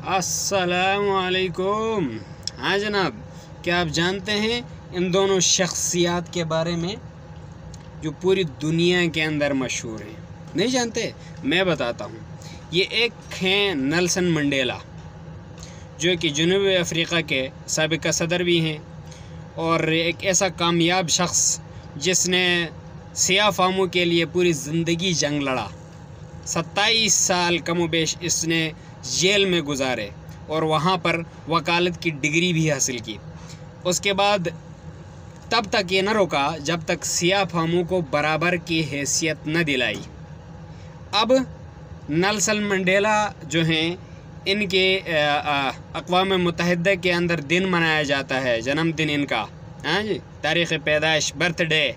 अस्सलामु अलैकुम। हाँ जनाब, क्या आप जानते हैं इन दोनों शख्सियत के बारे में जो पूरी दुनिया के अंदर मशहूर हैं? नहीं जानते? मैं बताता हूँ। ये एक हैं नेल्सन मंडेला, जो कि जनूबी अफ्रीका के साबिक़ सदर भी हैं और एक ऐसा कामयाब शख्स जिसने सियाह फामों के लिए पूरी ज़िंदगी जंग लड़ा। 27 साल कमोबेश इसने जेल में गुजारे और वहाँ पर वकालत की डिग्री भी हासिल की। उसके बाद तब तक ये न रुका जब तक सियाह फामों को बराबर की हैसियत न दिलाई। अब नेल्सन मंडेला जो हैं, इनके अक़वाम मुत्तहिदा के अंदर दिन मनाया जाता है, जन्मदिन इनका, हाँ जी, तारीख़ पैदाइश, बर्थडे,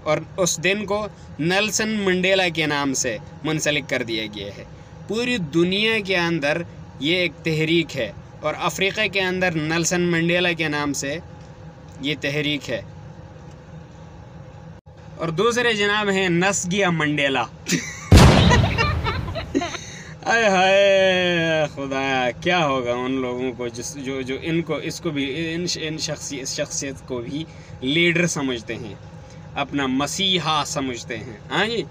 और उस दिन को नेल्सन मंडेला के नाम से मुंसलिक कर दिया गया है। पूरी दुनिया के अंदर ये एक तहरीक है और अफ्रीका के अंदर नेल्सन मंडेला के नाम से ये तहरीक है। और दूसरे जनाब हैं नस्गिया मंडेला। आय हाय खुदाया, क्या होगा उन लोगों को जो इनको इसको भी इन शख्सियत को भी लीडर समझते हैं, अपना मसीहा समझते हैं। हाँ जी,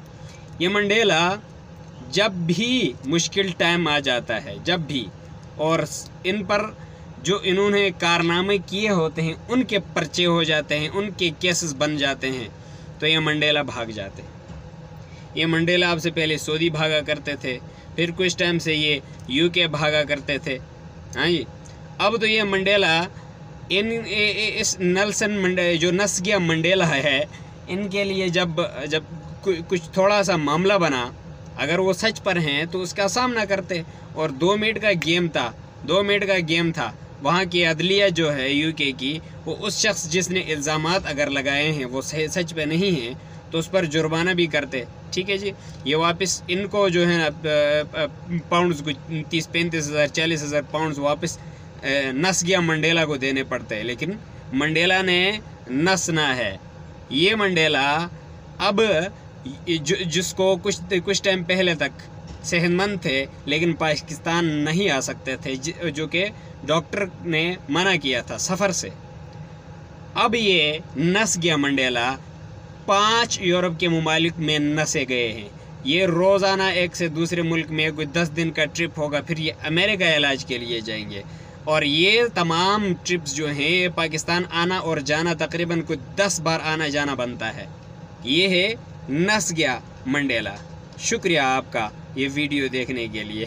ये मंडेला जब भी मुश्किल टाइम आ जाता है, जब भी, और इन पर जो इन्होंने कारनामे किए होते हैं उनके पर्चे हो जाते हैं, उनके केसेस बन जाते हैं, तो ये मंडेला भाग जाते हैं। ये मंडेला आपसे पहले सऊदी भागा करते थे, फिर कुछ टाइम से ये यूके भागा करते थे। हाँ जी, अब तो ये मंडेला इस नेल्सन मंडेला जो नस्गिया मंडेला है, इनके लिए जब कुछ थोड़ा सा मामला बना, अगर वो सच पर हैं तो उसका सामना करते। और 2 मिनट का गेम था। वहाँ की अदलिया जो है यूके की, वो उस शख्स जिसने इल्ज़ामात अगर लगाए हैं वो सच पे नहीं हैं तो उस पर जुर्माना भी करते। ठीक है जी, ये वापस इनको जो है ना पाउंड्स कुछ 30-35 हज़ार 40 हज़ार पाउंड्स वापस नस्गिया मंडेला को देने पड़ते हैं। लेकिन मंडेला ने नसना है। ये मंडेला अब जिसको कुछ टाइम पहले तक सेहतमंद थे लेकिन पाकिस्तान नहीं आ सकते थे, जो कि डॉक्टर ने मना किया था सफ़र से, अब ये नस गया मंडेला। 5 यूरोप के ममालिक में नसे गए हैं। ये रोज़ाना एक से दूसरे मुल्क में कोई 10 दिन का ट्रिप होगा, फिर ये अमेरिका इलाज के लिए जाएंगे। और ये तमाम ट्रिप्स जो हैं पाकिस्तान आना और जाना तकरीबन कुछ 10 बार आना जाना बनता है। ये है नस गया मंडेला। शुक्रिया आपका ये वीडियो देखने के लिए।